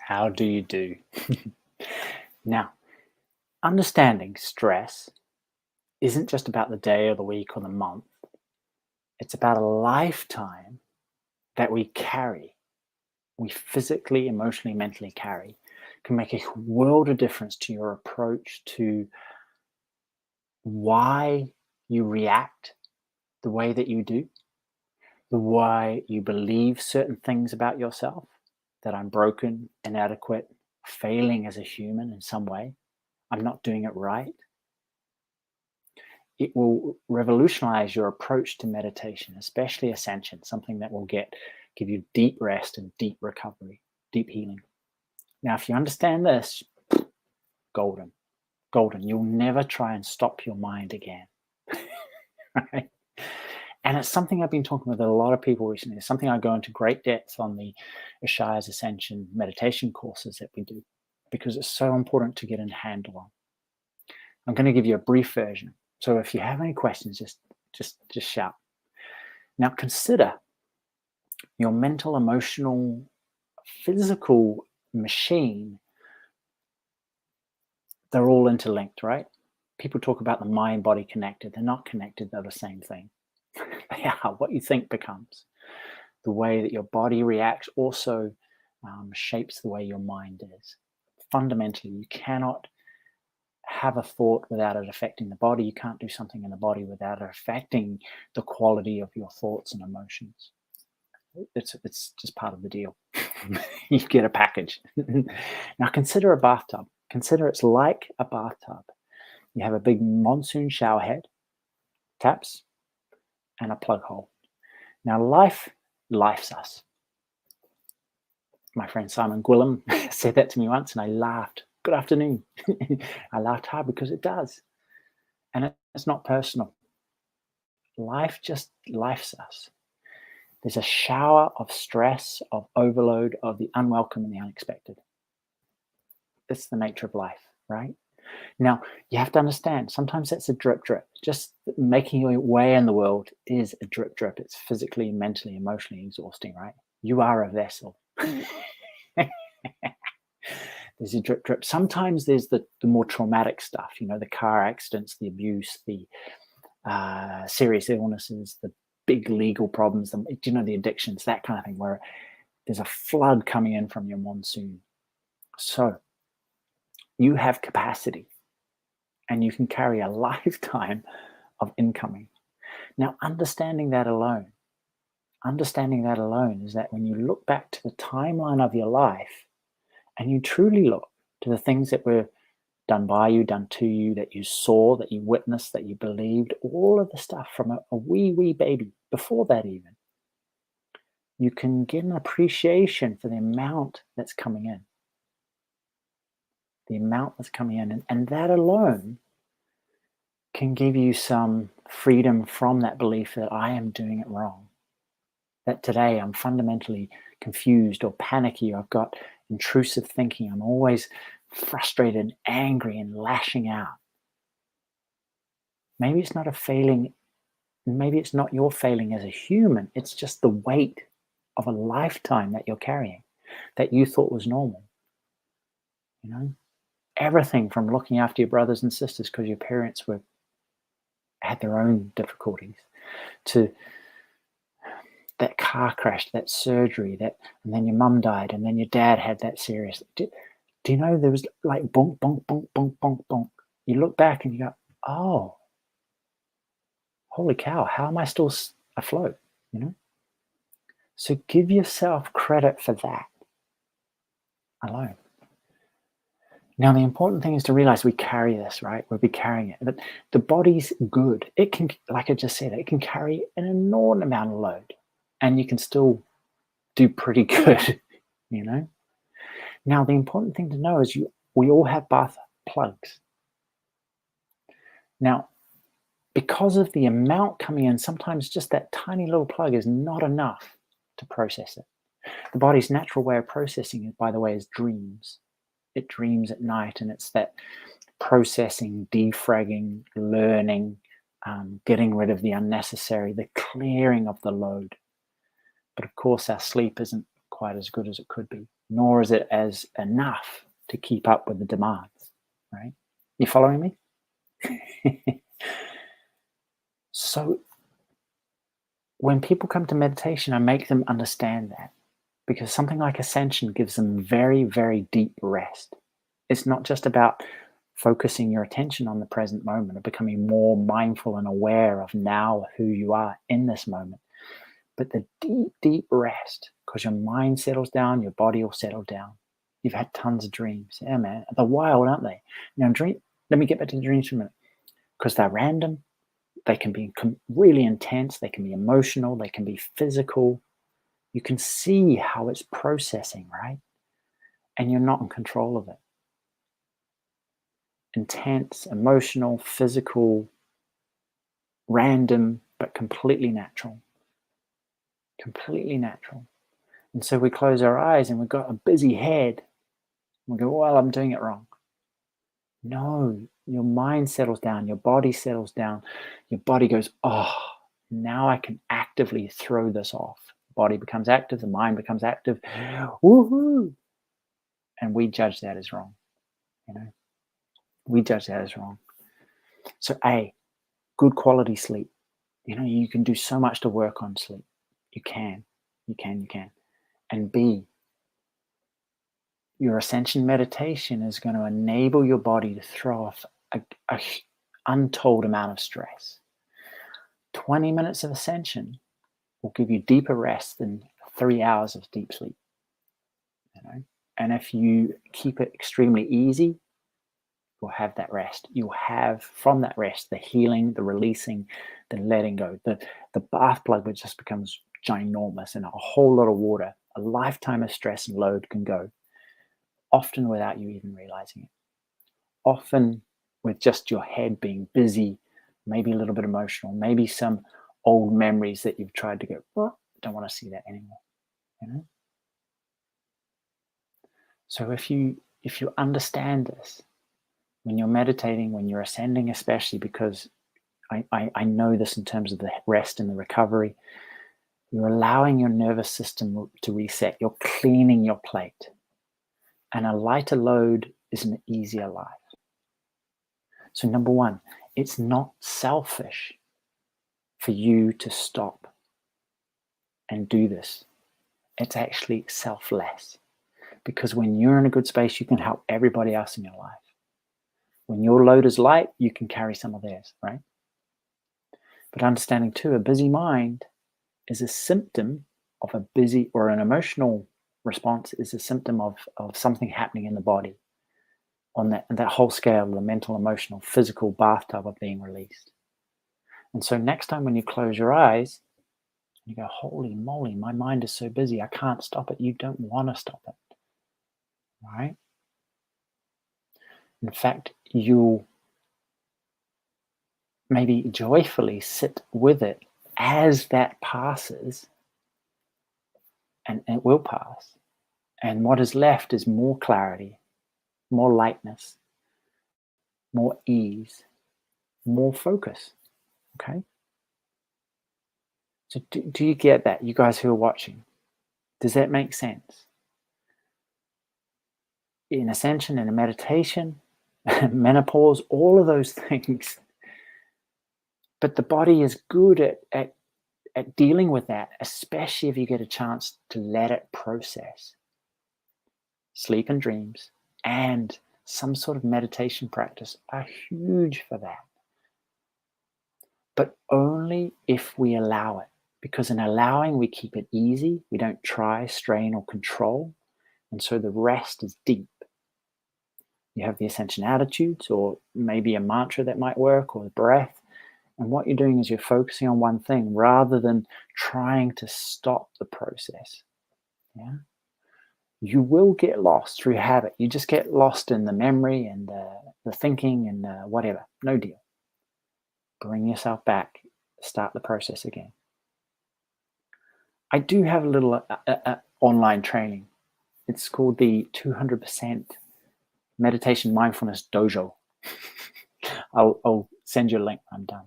How do you do? Now, understanding stress isn't just about the day or the week or the month. It's about a lifetime that we carry, we physically, emotionally, mentally carry, can make a world of difference to your approach to why you react the way that you do, the why you believe certain things about yourself, that I'm broken, inadequate, failing as a human in some way, I'm not doing it right. It will revolutionize your approach to meditation, especially Ascension, something that will give you deep rest and deep recovery, deep healing. Now, if you understand this, golden, golden. You'll never try and stop your mind again. Right? And it's something I've been talking with a lot of people recently. It's something I go into great depth on the Ashire's Ascension meditation courses that we do, because it's so important to get a handle on. I'm going to give you a brief version. So if you have any questions, just shout. Now consider your mental, emotional, physical machine. They're all interlinked, right? People talk about the mind body connected. They're not connected. They're the same thing. They are. What you think becomes. The way that your body reacts also shapes the way your mind is. Fundamentally, you cannot have a thought without it affecting the body. You can't do something in the body without it affecting the quality of your thoughts and emotions. It's just part of the deal. You get a package. Now consider a bathtub. Consider it's like a bathtub. You have a big monsoon shower head, taps, and a plug hole. Now life's us. My friend Simon Gwilym said that to me once, and I laughed. Good afternoon. I laughed hard because it does. And it's not personal. Life's us. There's a shower of stress, of overload, of the unwelcome and the unexpected. It's the nature of life, right? Now, you have to understand, sometimes that's a drip. Just making your way in the world is a drip. It's physically, mentally, emotionally exhausting, right? You are a vessel. There's a drip. Sometimes there's the more traumatic stuff, the car accidents, the abuse, the serious illnesses, the big legal problems, the addictions, that kind of thing, where there's a flood coming in from your monsoon. So you have capacity and you can carry a lifetime of incoming. Now, understanding that alone is that when you look back to the timeline of your life and you truly look to the things that were done by you, done to you, that you saw, that you witnessed, that you believed, all of the stuff from a wee baby, before that even, you can get an appreciation for the amount that's coming in. The amount that's coming in. And that alone can give you some freedom from that belief that I am doing it wrong. That today I'm fundamentally confused or panicky, or I've got intrusive thinking. I'm always frustrated and angry and lashing out. Maybe it's not a failing. Maybe it's not your failing as a human. It's just the weight of a lifetime that you're carrying that you thought was normal. Everything from looking after your brothers and sisters because your parents had their own difficulties, to that car crash, that surgery, and then your mum died, and then your dad had that serious. Do you know there was like bonk, bonk, bonk, bonk, bonk, bonk. You look back and you go, oh, holy cow, how am I still afloat? So give yourself credit for that alone. Now, the important thing is to realize we carry this, right? We'll be carrying it. But the body's good. It can, like I just said, it can carry an enormous amount of load, and you can still do pretty good, Now, the important thing to know is we all have bath plugs. Now, because of the amount coming in, sometimes just that tiny little plug is not enough to process it. The body's natural way of processing it, by the way, is dreams. It dreams at night, and it's that processing, defragging, learning, getting rid of the unnecessary, the clearing of the load. But of course, our sleep isn't quite as good as it could be, nor is it as enough to keep up with the demands, right? You following me? So when people come to meditation, I make them understand that, because something like Ascension gives them very, very deep rest. It's not just about focusing your attention on the present moment, of becoming more mindful and aware of now who you are in this moment, but the deep, deep rest, because your mind settles down, your body will settle down. You've had tons of dreams. Yeah, man. They're wild, aren't they? Now, let me get back to the dreams for a minute, because they're random. They can be really intense. They can be emotional. They can be physical. You can see how it's processing, right? And you're not in control of it. Intense, emotional, physical, random, but completely natural. Completely natural. And so we close our eyes and we've got a busy head. We go, well, I'm doing it wrong. No, your mind settles down, your body settles down, your body goes, oh, now I can actively throw this off. The body becomes active, the mind becomes active. Woohoo! And we judge that as wrong. We judge that as wrong. So A, good quality sleep. You can do so much to work on sleep. You can. And B, your Ascension meditation is going to enable your body to throw off a untold amount of stress. 20 minutes of Ascension will give you deeper rest than 3 hours of deep sleep. And if you keep it extremely easy, you'll have that rest. You'll have, from that rest, the healing, the releasing, the letting go. The bath plug, which just becomes ginormous, and a whole lot of water, a lifetime of stress and load can go, often without you even realizing it. Often with just your head being busy, maybe a little bit emotional, maybe some old memories that you've tried to go, well, don't want to see that anymore. So if you understand this, when you're meditating, when you're ascending, especially, because I know this in terms of the rest and the recovery, you're allowing your nervous system to reset. You're cleaning your plate. And a lighter load is an easier life. So number one, it's not selfish for you to stop and do this. It's actually selfless. Because when you're in a good space, you can help everybody else in your life. When your load is light, you can carry some of theirs, right? But understanding too, a busy mind is a symptom of a busy, or an emotional response is a symptom of something happening in the body on that whole scale, the mental, emotional, physical bathtub of being released. And so next time when you close your eyes, you go, holy moly, my mind is so busy, I can't stop it. You don't want to stop it, right? In fact, you'll maybe joyfully sit with it as that passes, and it will pass. And what is left is more clarity, more lightness, more ease, more focus, okay? So do you get that, you guys who are watching? Does that make sense? In Ascension, in a meditation, menopause, all of those things. But the body is good at dealing with that, especially if you get a chance to let it process. Sleep and dreams and some sort of meditation practice are huge for that. But only if we allow it. Because in allowing, we keep it easy. We don't try, strain, or control. And so the rest is deep. You have the Ascension attitudes, or maybe a mantra that might work, or the breath. And what you're doing is you're focusing on one thing rather than trying to stop the process. Yeah. You will get lost through habit. You just get lost in the memory and the thinking and whatever. No deal. Bring yourself back. Start the process again. I do have a little online training. It's called the 200% Meditation Mindfulness Dojo. I'll send you a link when I'm done.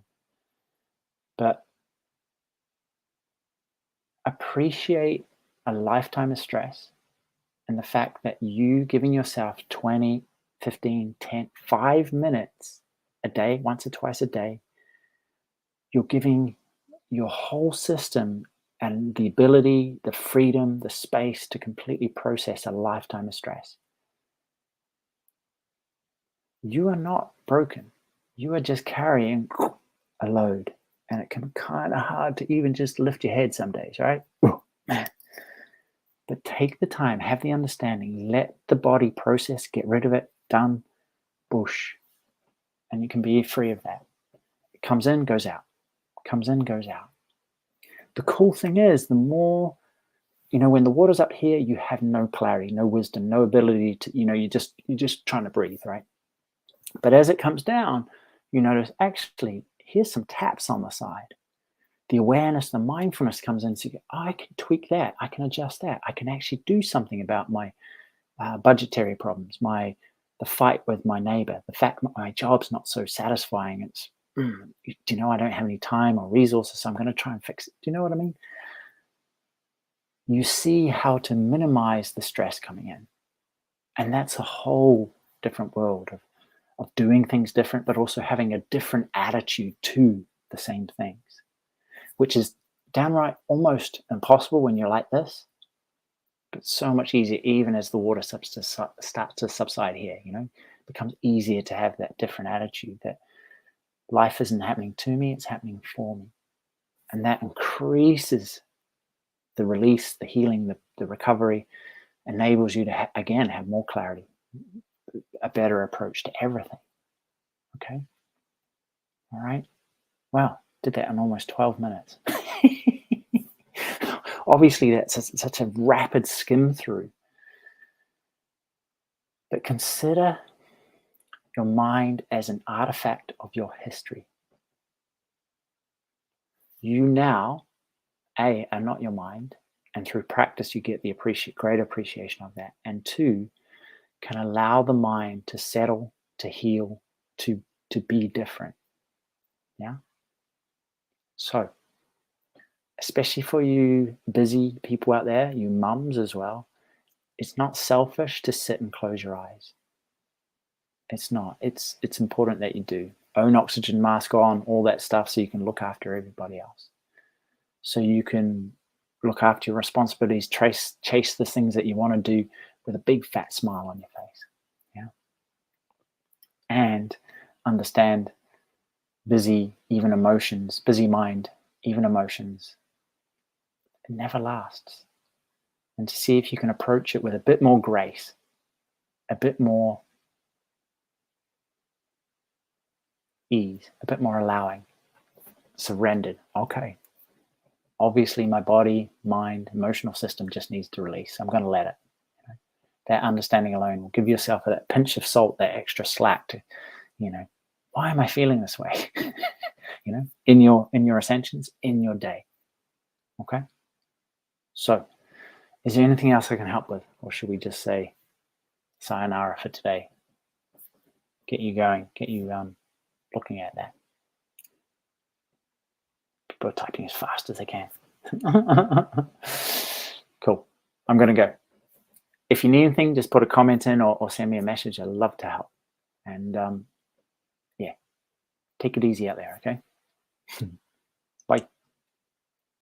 But appreciate a lifetime of stress, and the fact that you giving yourself 20, 15, 10, 5 minutes a day, once or twice a day, you're giving your whole system and the ability, the freedom, the space to completely process a lifetime of stress. You are not broken. You are just carrying a load, and it can be kind of hard to even just lift your head some days, right? Man. But take the time, have the understanding, let the body process, get rid of it, done, bush, and you can be free of that. It comes in, goes out, comes in, goes out. The cool thing is, the more, when the water's up here, you have no clarity, no wisdom, no ability to, you're just trying to breathe, right? But as it comes down, you notice, actually, here's some taps on the side. The awareness, the mindfulness comes in. So you go, I can tweak that. I can adjust that. I can actually do something about my budgetary problems, the fight with my neighbor, the fact that my job's not so satisfying. It's, I don't have any time or resources, so I'm going to try and fix it. Do you know what I mean? You see how to minimize the stress coming in. And that's a whole different world of doing things different, but also having a different attitude to the same things, which is downright almost impossible when you're like this, but so much easier even as the water starts to subside here, it becomes easier to have that different attitude that life isn't happening to me, it's happening for me. And that increases the release, the healing, the recovery, enables you to, again, have more clarity, a better approach to everything. Okay? All right? Wow, did that in almost 12 minutes. Obviously, that's such a rapid skim through. But consider your mind as an artifact of your history. You now, A, are not your mind, and through practice you get the great appreciation of that. And 2, can allow the mind to settle, to heal, to be different. Yeah? So, especially for you busy people out there, you mums as well, it's not selfish to sit and close your eyes. It's not. It's important that you do. Own oxygen mask on, all that stuff, so you can look after everybody else. So you can look after your responsibilities, chase the things that you want to do with a big fat smile on your face. Yeah. And understand busy mind, even emotions, it never lasts. And to see if you can approach it with a bit more grace, a bit more ease, a bit more allowing, surrendered. Okay. Obviously, my body, mind, emotional system just needs to release. I'm going to let it. That understanding alone will give yourself that pinch of salt, that extra slack to, why am I feeling this way? In your ascensions, in your day. Okay. So, is there anything else I can help with, or should we just say sayonara for today? Get you going. Get you looking at that. People are typing as fast as they can. Cool. I'm going to go. If you need anything, just put a comment in or send me a message. I'd love to help. And yeah, take it easy out there, okay?